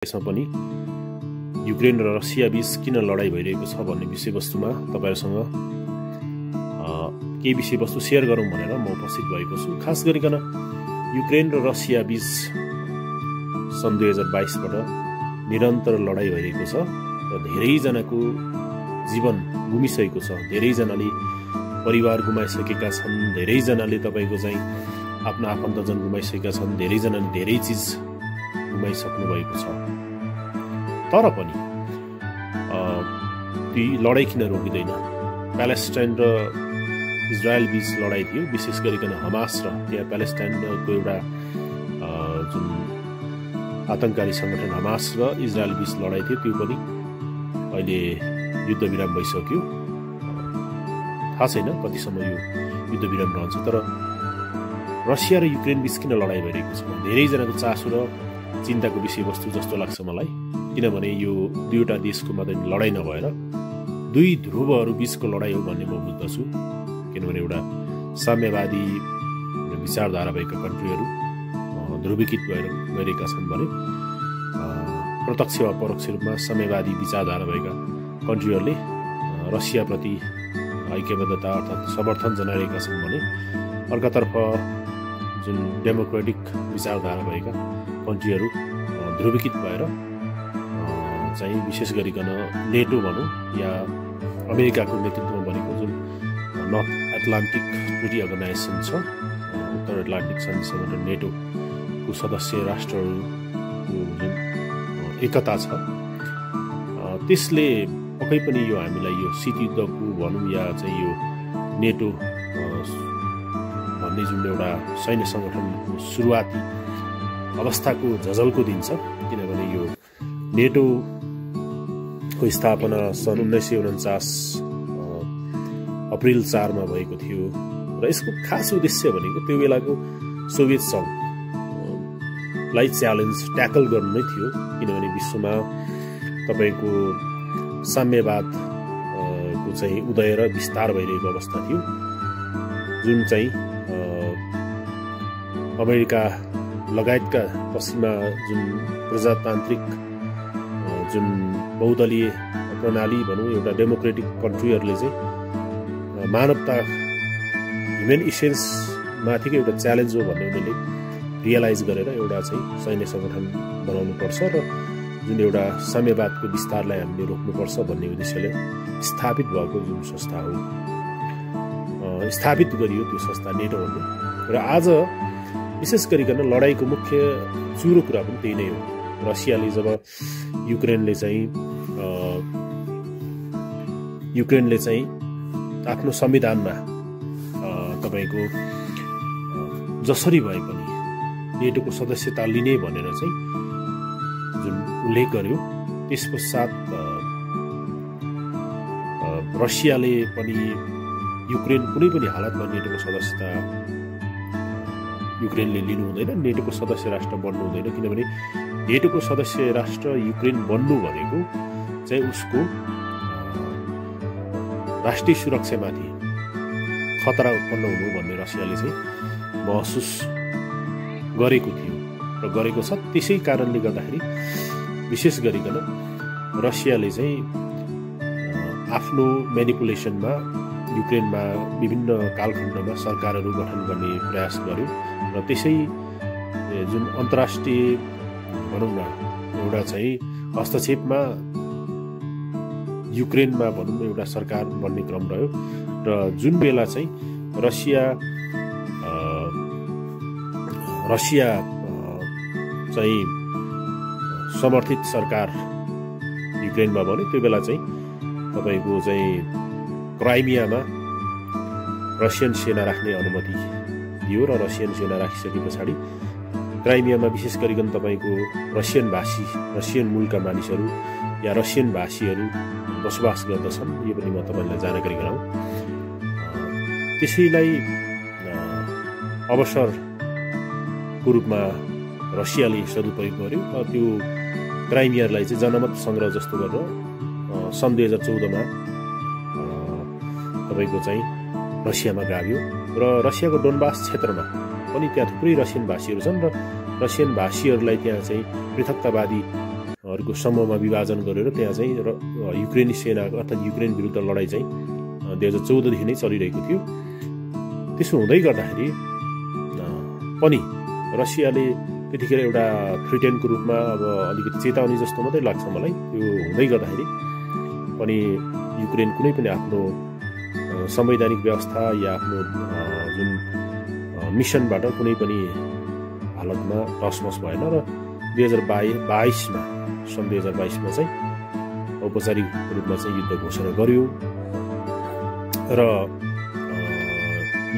यसमा पनि युक्रेन र रसिया बीच किन लडाई भइरहेको छ भन्ने विषयवस्तुमा तपाईहरुसँग केही विषयवस्तु शेयर गरौँ भनेर म उपस्थित भएको छु। खास गरिकन युक्रेन र रसिया बीच सन् 2022 बाट निरन्तर लडाई भइरहेको छ र धेरै जनाको जीवन गुमिसकेको छ। धेरै जनाले परिवार गुमाइसकेका छन्, धेरै जनाले तपाईको चाहिँ आफ्नो आफन्तजन गुमाइसकेका छन्, धेरै जनाले धेरै चीज गुमाइसक्नु भएको छ। तर पनि ती लडाई किन रोकिदैन? प्यालेस्टाइन र इजरायल बीच लडाई थियो, विशेष गरिकन हमास र त्यहाँ प्यालेस्टाइनको एउटा जुन आतंककारी संगठन हमास र इजरायल बीच लडाई थियो, त्यो पनि अहिले युद्धविराम भइसक्यो। थाहा छैन कतिसम्म यो युद्धविराम रहन्छ। तर रसिया र युक्रेन बीच किन लडाई भइरहेको छ? धेरैजनाको चासो र चिन्ताको विषयवस्तु जस्तो लाग्छ मलाई। किनभने यो दुईवटा देशको मात्रै लडाई नभएर दुई ध्रुवहरू बीचको लडाई हो भन्ने म बुझ्दछु। किनभने एउटा साम्यवादी विचारधारा भएका कन्ट्रीहरू ध्रुवीकृत भएर गएका छन् भने प्रत्यक्ष वा परोक्ष रूपमा साम्यवादी विचारधारा भएका कन्ट्रीहरूले रसियाप्रति ऐक्यबद्धता अर्थात् समर्थन जनाएका छन् भने अर्कातर्फ जुन डेमोक्रेटिक विचारधारा भएका कन्ट्रीहरू ध्रुवीकृत भएर चाहिँ विशेष गरिकन नेटो भनौँ या अमेरिकाको नेतृत्वमा बनेको जुन नर्थ एटलान्टिक ट्रिटी अर्गनाइजेसन छ, उत्तर एटलान्टिक सन्धि सङ्गठन नेटोको सदस्य राष्ट्रहरूको जुन एकता छ, त्यसले पक्कै पनि यो हामीलाई यो शीतयुद्धको भनौँ या चाहिँ यो नेटो भन्ने जुन एउटा सैन्य सङ्गठनको सुरुवाती अवस्थाको झझल्को दिन्छ। किनभने यो नेटोको स्थापना सन् 1949 अप्रिल 4 मा भएको थियो र यसको खास उद्देश्य भनेको त्यो बेलाको सोभियत सङ्घलाई च्यालेन्ज ट्याकल गर्नु नै थियो। किनभने विश्वमा तपाईको साम्यवादको चाहिँ उदय र विस्तार भइरहेको अवस्था थियो, जुन चाहिँ अमेरिका लगायतका पश्चिमा जुन प्रजातान्त्रिक जुन बहुदलीय प्रणाली भनौँ एउटा डेमोक्रेटिक कन्ट्रीहरूले चाहिँ मानवता ह्युमन इसेन्स माथिको एउटा च्यालेन्ज हो भन्ने उनीहरूले रियलाइज गरेर एउटा चाहिँ सैन्य सङ्गठन बनाउनु पर्छ र जुन एउटा साम्यवादको विस्तारलाई हामीले रोक्नुपर्छ भन्ने उद्देश्यले स्थापित भएको जुन संस्था हो, स्थापित गरियो त्यो संस्था नेटो भन्ने। र आज विशेष गरिकन लडाईँको मुख्य चुरो कुरा पनि त्यही नै हो। रसियाले जब युक्रेनले चाहिँ आफ्नो संविधानमा तपाईको जसरी भए पनि नेटोको सदस्यता लिने भनेर चाहिँ जुन उल्लेख गर्यो, त्यस पश्चात रसियाले पनि युक्रेन कुनै पनि हालतमा नेटोको सदस्यता युक्रेनले लिनु हुँदैन, नेटोको सदस्य राष्ट्र बन्नु हुँदैन। किनभने नेटोको सदस्य राष्ट्र युक्रेन बन्नु भनेको चाहिँ उसको राष्ट्रिय सुरक्षामाथि खतरा उत्पन्न हुनु भन्ने रसियाले चाहिँ महसुस गरेको थियो र गरेको छ। त्यसै कारणले गर्दाखेरि विशेष गरिकन रसियाले चाहिँ आफ्नो म्यानिपुलेसनमा युक्रेनमा विभिन्न कालखण्डमा सरकारहरू गठन गर्ने प्रयास गर्यो र त्यसै जुन अन्तर्राष्ट्रिय भनौँ न एउटा चाहिँ हस्तक्षेपमा युक्रेनमा भनौँ एउटा सरकार बन्ने क्रम रह्यो। र जुन बेला चाहिँ रसिया चाहिँ समर्थित सरकार युक्रेनमा बन्यो, त्यो बेला चाहिँ तपाईँको चाहिँ क्राइमियामा रसियन सेना राख्ने अनुमति दियो र रसियन सेना राखिसके पछाडि क्राइमियामा विशेष गरिकन तपाईँको रसियन मूलका मानिसहरू या रसियन भाषीहरू बसोबास गर्दछन्। यो पनि म तपाईँलाई जानकारी गराउँ। त्यसैलाई अवसरको रूपमा रसियाले सदुपयोग गर्यो र त्यो क्राइमियालाई चाहिँ जनमत सङ्ग्रह जस्तो गरेर सन् 2014 मा तपाईँको चाहिँ रसियामा गाभ्यो र रसियाको डोनबास क्षेत्रमा पनि त्यहाँ थुप्रै रसियन भाषीहरू छन् र रसियन भाषीहरूलाई त्यहाँ चाहिँ पृथकतावादी हरूको समूहमा विभाजन गरेर त्यहाँ चाहिँ युक्रेनी सेनाको अर्थात् युक्रेन विरुद्ध लडाइँ चाहिँ 2014 देखि नै चलिरहेको थियो। त्यसो हुँदै गर्दाखेरि पनि रसियाले त्यतिखेर एउटा थ्रेटेनको रूपमा अब अलिकति चेतावनी जस्तो मात्रै लाग्छ मलाई। त्यो हुँदै गर्दाखेरि पनि युक्रेन कुनै पनि आफ्नो संवैधानिक व्यवस्था या आफ्नो जुन मिसनबाट कुनै पनि हालतमा टसमस भएन र 2022मा सन् 2022मा चाहिँ औपचारिक रूपमा चाहिँ युद्ध घोषणा गर्यो र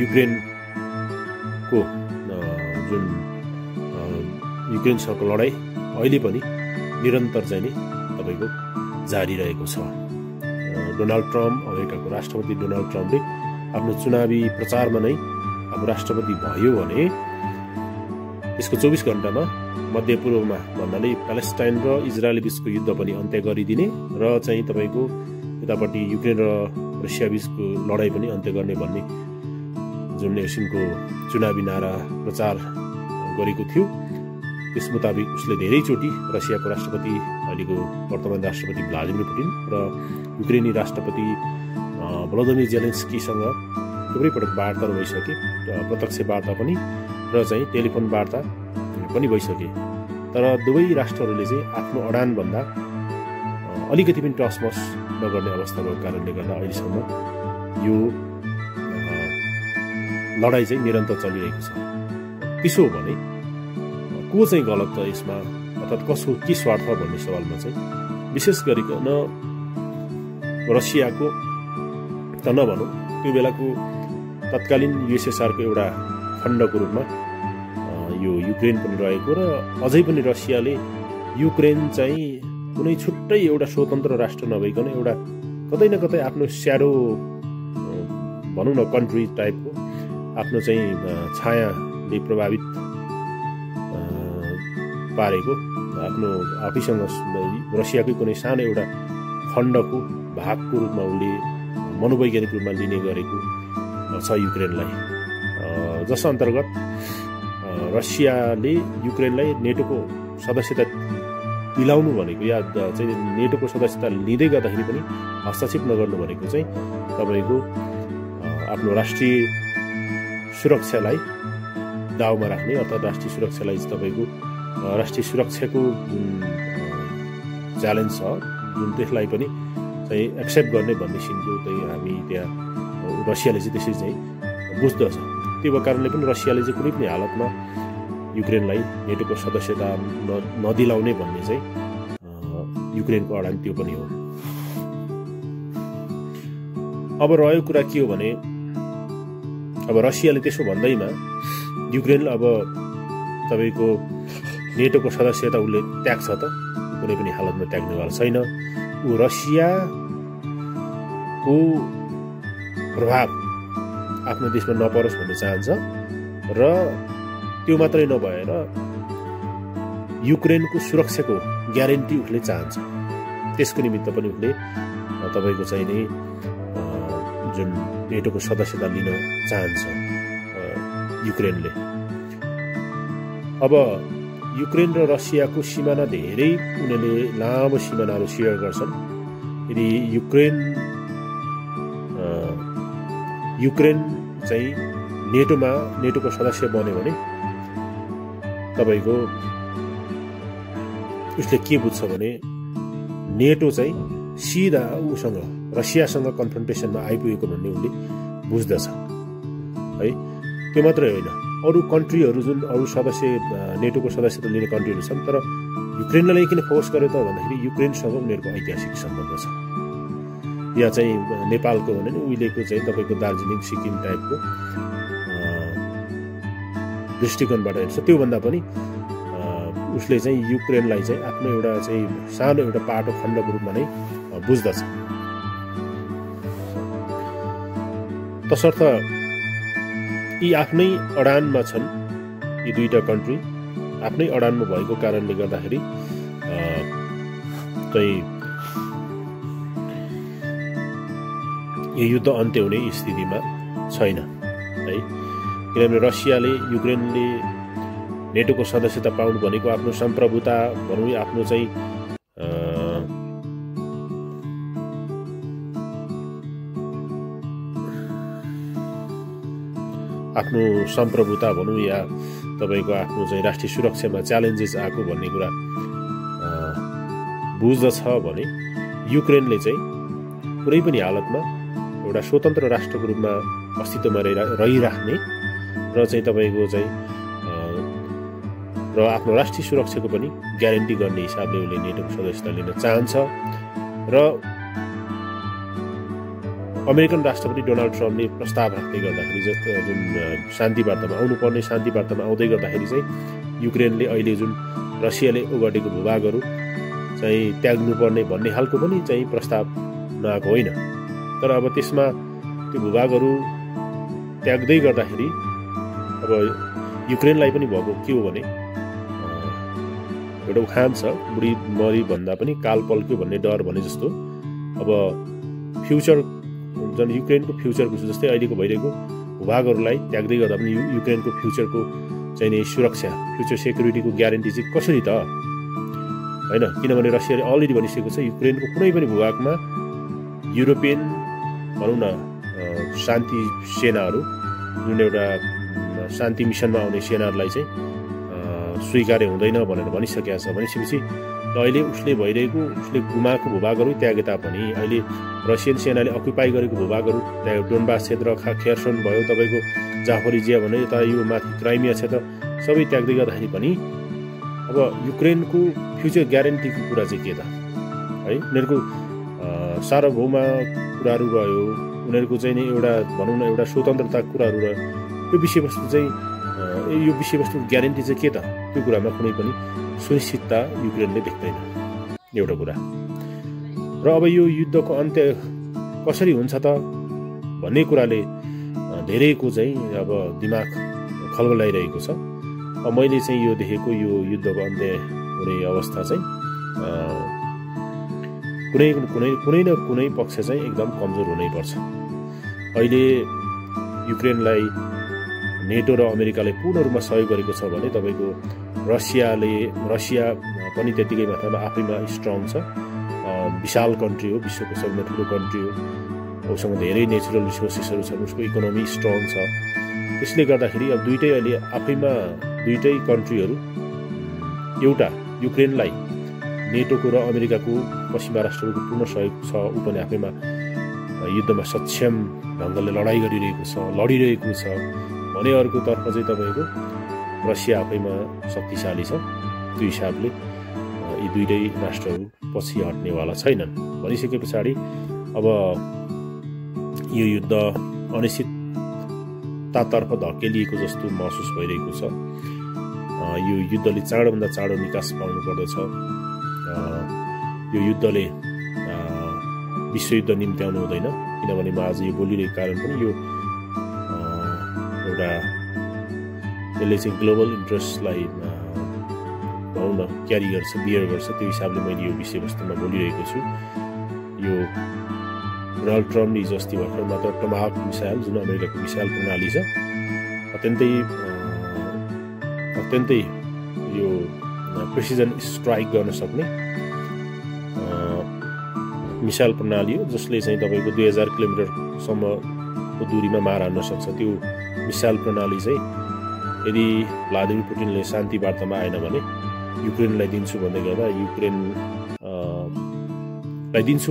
युक्रेनको जुन युक्रेनसँगको लडाइँ अहिले पनि निरन्तर चाहिँ नि तपाईँको जारी रहेको छ। डोनाल्ड ट्रम्प, अमेरिकाको राष्ट्रपति डोनाल्ड ट्रम्पले आफ्नो चुनावी प्रचारमा नै अब राष्ट्रपति भयो भने त्यसको 24 घण्टामा मध्यपूर्वमा भन्नाले प्यालेस्टाइन र इजरायल बीचको युद्ध पनि अन्त्य गरिदिने र चाहिँ तपाईँको यतापट्टि युक्रेन र रसिया बीचको लडाइँ पनि अन्त्य गर्ने भन्ने जुन किसिमको चुनावी नारा प्रचार गरेको थियो त्यस मुताबिक उसले धेरैचोटि रसियाको राष्ट्रपति अहिलेको वर्तमान राष्ट्रपति भ्लादिमिर पुटिन र युक्रेनी राष्ट्रपति भ्लोदिमिर जेलेन्स्कीसँग थुप्रै पटक वार्ताहरू भइसके, प्रत्यक्ष वार्ता पनि र चाहिँ टेलिफोन वार्ता पनि भइसके। तर दुवै राष्ट्रहरूले चाहिँ आफ्नो अडानभन्दा अलिकति पनि टसमस नगर्ने अवस्था भएको कारणले गर्दा अहिलेसम्म यो लडाइँ चाहिँ निरन्तर चलिरहेको छ। त्यसो हो भने को चाहिँ गलत छ यसमा, अर्थात् कसको के स्वार्थ भन्ने सवालमा चाहिँ विशेष गरिकन रसियाको त नभनौँ, त्यो बेलाको तत्कालीन युएसएसआरको एउटा खण्डको रूपमा यो युक्रेन पनि रहेको र अझै पनि रसियाले युक्रेन चाहिँ कुनै छुट्टै एउटा स्वतन्त्र राष्ट्र नभइकन एउटा कतै न कतै आफ्नो स्याडो भनौँ न कन्ट्री टाइपको आफ्नो चाहिँ छायाले प्रभावित पारेको आफ्नो आफैसँग रसियाकै कुनै सानो एउटा खण्डको भागको रूपमा उसले मनोवैज्ञानिक रूपमा लिने गरेको छ युक्रेनलाई, जस अन्तर्गत रसियाले युक्रेनलाई नेटोको सदस्यता दिलाउनु भनेको या चाहिँ नेटोको सदस्यता लिँदै गर्दाखेरि पनि हस्तक्षेप नगर्नु भनेको चाहिँ तपाईँको आफ्नो राष्ट्रिय सुरक्षालाई दाउमा राख्ने अर्थात् राष्ट्रिय सुरक्षालाई तपाईँको राष्ट्रिय सुरक्षाको जुन च्यालेन्ज छ जुन त्यसलाई पनि चाहिँ एक्सेप्ट गर्ने भन्ने सिनको चाहिँ हामी त्यहाँ रसियाले चाहिँ त्यसरी चाहिँ बुझ्दछ। त्यो भएको कारणले पनि रसियाले चाहिँ कुनै पनि हालतमा युक्रेनलाई नेटोको सदस्यता नदिलाउने भन्ने चाहिँ युक्रेनको अडान त्यो पनि हो। अब रहेको कुरा के हो भने अब रसियाले त्यसो भन्दैमा युक्रेन अब तपाईँको नेटोको सदस्यता उसले त्याग्छ त, कुनै पनि हालतमा त्याग्नेवाला छैन। ऊ रसियाको प्रभाव आफ्नो देशमा नपरोस् भन्ने चाहन्छ र त्यो मात्रै नभएर युक्रेनको सुरक्षाको ग्यारेन्टी उसले चाहन्छ। त्यसको निमित्त पनि उसले तपाईँको चाहिँ नि जुन नेटोको सदस्यता लिन चाहन्छ युक्रेनले। अब युक्रेन र रसियाको सिमाना धेरै उनीहरूले लामो सिमानाहरू सेयर गर्छन्। यदि युक्रेन चाहिँ नेटोको सदस्य बन्यो भने तपाईँको उसले के बुझ्छ भने नेटो चाहिँ सिधा उसँग रसियासँग कन्फ्रन्टेसनमा आइपुगेको भन्ने उसले बुझ्दछ है। त्यो मात्रै होइन, अरू कन्ट्रीहरू जुन अरू सदस्य नेटोको सदस्यता लिने कन्ट्रीहरू छन्, तर युक्रेनलाई किन फोकस गर्यो त भन्दाखेरि युक्रेनसँग उनीहरूको ऐतिहासिक सम्बन्ध छ। या चाहिँ नेपालको भने उहिलेको चाहिँ तपाईँको दार्जिलिङ सिक्किम टाइपको दृष्टिकोणबाट हेर्छ। त्योभन्दा पनि उसले चाहिँ युक्रेनलाई चाहिँ आफ्नो एउटा चाहिँ सानो एउटा पाटो खण्डको रूपमा नै बुझ्दछ। तसर्थ यी आफ्नै अडानमा छन्, यी दुईटा कन्ट्री आफ्नै अडानमा भएको कारणले गर्दाखेरि चाहिँ यो युद्ध अन्त्य हुने स्थितिमा छैन है। किनभने रसियाले युक्रेनले नेटोको सदस्यता पाउनु भनेको आफ्नो सम्प्रभुता भनौँ, आफ्नो चाहिँ आफ्नो सम्प्रभुता भनौँ या तपाईँको आफ्नो चाहिँ राष्ट्रिय सुरक्षामा च्यालेन्जेस आएको भन्ने कुरा बुझ्दछ भने युक्रेनले चाहिँ कुनै पनि हालतमा एउटा स्वतन्त्र राष्ट्रको रूपमा अस्तित्वमा रहिराख्ने र चाहिँ तपाईँको चाहिँ र आफ्नो राष्ट्रिय सुरक्षाको पनि ग्यारेन्टी गर्ने हिसाबले उसले नेटोको सदस्यता लिन चाहन्छ र अमेरिकन राष्ट्रपति डोनाल्ड ट्रम्पले प्रस्ताव राख्दै गर्दाखेरि जुन शान्ति वार्तामा आउनुपर्ने शान्ति वार्तामा आउँदै गर्दाखेरि चाहिँ युक्रेनले अहिले जुन रसियाले ओगटेको भूभागहरू चाहिँ त्याग्नुपर्ने भन्ने खालको पनि चाहिँ प्रस्ताव नआएको होइन। तर अब त्यसमा त्यो भूभागहरू त्याग्दै गर्दाखेरि अब युक्रेनलाई पनि भएको के हो भने एउटा उखान छ, बुढी मरी भन्दा पनि काल पल्क्यो भन्ने डर भने जस्तो अब फ्युचर जुन युक्रेनको फ्युचरको जस्तै अहिलेको भइरहेको भूभागहरूलाई त्याग्दै गर्दा पनि युक्रेनको फ्युचरको चाहिँ नि सुरक्षा फ्युचर सेक्युरिटीको ग्यारेन्टी चाहिँ कसरी त होइन। किनभने रसियाले अलरेडी भनिसकेको छ युक्रेनको कुनै पनि भूभागमा युरोपियन भनौँ न शान्ति सेनाहरू जुन एउटा शान्ति मिसनमा आउने सेनाहरूलाई चाहिँ स्वीकार्य हुँदैन भनेर भनिसकेको छ। भनिसकेपछि अहिले उसले गुमाएको भूभागहरू त्यागे तापनि अहिले रसियन सेनाले अकुपाई गरेको भूभागहरू डोनबास क्षेत्र खेर्सन भयो, तपाईँको जाफोरिजिया भन्यो, यता यो माथि क्राइमिया क्षेत्र सबै त्याग्दै गर्दाखेरि पनि अब युक्रेनको फ्युचर ग्यारेन्टीको कुरा चाहिँ के त है। उनीहरूको सार्वभौम कुराहरू भयो, उनीहरूको चाहिँ नि एउटा भनौँ न एउटा स्वतन्त्रता कुराहरू रह्यो। यो विषयवस्तु चाहिँ यो विषयवस्तुको ग्यारेन्टी चाहिँ के त, त्यो कुरामा कुनै पनि सुनिश्चितता युक्रेनले देख्दैन एउटा कुरा। र अब यो युद्धको अन्त्य कसरी हुन्छ त भन्ने कुराले धेरैको चाहिँ अब दिमाग खलबलाइरहेको छ। अब मैले चाहिँ यो देखेको यो युद्धको अन्त्य हुने अवस्था चाहिँ कुनै न कुनै पक्ष चाहिँ एकदम कमजोर हुनैपर्छ। अहिले युक्रेनलाई नेटो र अमेरिकाले पूर्ण रूपमा सहयोग गरेको छ भने तपाईँको रसिया पनि त्यतिकै मात्रामा आफैमा स्ट्रङ छ, विशाल कन्ट्री हो, विश्वको सबभन्दा ठुलो कन्ट्री हो, उसँग धेरै नेचुरल रिसोर्सेसहरू छन्, उसको इकोनोमी स्ट्रङ छ। त्यसले गर्दाखेरि अब दुइटै अहिले आफैमा दुइटै कन्ट्रीहरू एउटा युक्रेनलाई नेटोको र अमेरिकाको पश्चिमा राष्ट्रको पूर्ण सहयोग छ, ऊ पनि आफैमा युद्धमा सक्षम ढङ्गले लडिरहेको छ भने अर्कोतर्फ चाहिँ तपाईँको रसिया आफैमा शक्तिशाली छ। त्यो हिसाबले यी दुइटै राष्ट्रहरू पछि हट्नेवाला छैनन्। भनिसके पछाडि अब यो युद्ध अनिश्चिततातर्फ धकेलिएको जस्तो महसुस भइरहेको छ। यो युद्धले चाँडोभन्दा चाँडो निकास पाउनु पर्दछ। यो युद्धले विश्वयुद्ध निम्त्याउनु हुँदैन, किनभने म आज यो बोलिरहेको कारण पनि यो एउटा यसले चाहिँ ग्लोबल इन्ट्रेस्टलाई भनौँ न क्यारी गर्छ, बियर गर्छ। त्यो हिसाबले मैले यो विषयवस्तुमा बोलिरहेको छु। यो डोनाल्ड ट्रम्पले हिजो अस्ति भर्खर मात्र टमाहक मिसाइल जुन अमेरिकाको मिसाइल प्रणाली छ अत्यन्तै यो प्रिसिजन स्ट्राइक गर्न सक्ने मिसाइल प्रणाली हो, जसले चाहिँ तपाईँको 2000 किलोमिटरसम्मको दूरीमा मार हान्न सक्छ। त्यो मिसाइल प्रणाली चाहिँ यदि भ्लादिमिर पुटिनले शान्ति वार्तामा आएन भने युक्रेनलाई दिन्छु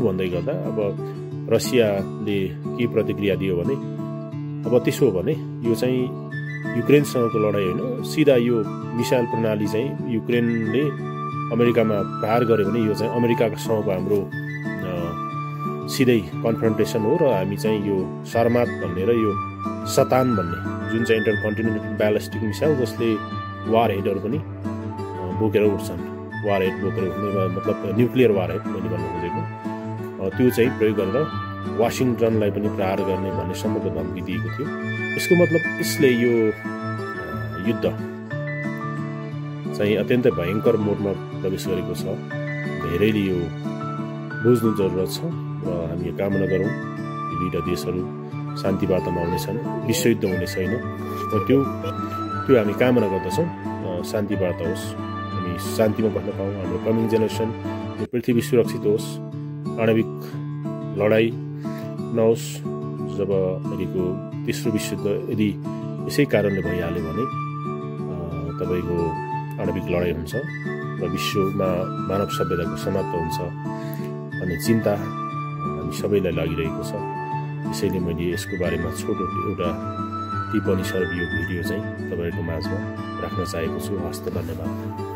भन्दै गर्दा अब रसियाले के प्रतिक्रिया दियो भने अब त्यसो हो भने यो चाहिँ युक्रेनसँगको लडाइँ होइन, सिधा यो मिसाइल प्रणाली चाहिँ युक्रेनले अमेरिकामा प्रहार गर्यो भने यो चाहिँ अमेरिकासँगको हाम्रो सिधै कन्फ्रन्टेसन हो र हामी चाहिँ यो सर्मात भन्ने र यो सतान भन्ने जुन चाहिँ इन्टरकन्टिनेन्टल ब्यालिस्टिक मिसाइल जसले वार हेडहरू पनि बोकेर उठ्छन्, वार हेड बोकेर उठ्ने मतलब न्युक्लियर वार हेड मैले भन्नु खोजेको, त्यो चाहिँ प्रयोग गरेर वासिङटनलाई पनि प्रहार गर्ने भन्ने सम्मको धम्की दिएको थियो। यसको मतलब यसले यो युद्ध चाहिँ अत्यन्तै भयङ्कर मोडमा प्रवेश गरेको छ। धेरैले यो बुझ्नु जरुरत छ र हामी कामना गरौँ यी दुईटा देशहरू शान्ति वार्तामा आउनेछन्, विश्वयुद्ध हुने छैन। र त्यो हामी कामना गर्दछौँ शान्ति वार्ता होस्, हामी शान्तिमा बस्न पाऊँ, हाम्रो कमिङ जेनेरेसन यो पृथ्वी सुरक्षित होस्, आणविक लडाइँ नहोस्। जब अहिलेको तेस्रो विश्वयुद्ध यदि यसै कारणले भइहाल्यो भने तपाईँको आणविक लडाइँ हुन्छ र विश्वमा मानव सभ्यताको समाप्त हुन्छ भन्ने चिन्ता हामी सबैलाई लागिरहेको छ। त्यसैले मैले यसको बारेमा छोटो एउटा टिप्पणी स्वरूप यो भिडियो चाहिँ तपाईँहरूको माझमा राख्न चाहेको छु। हस्त, धन्यवाद।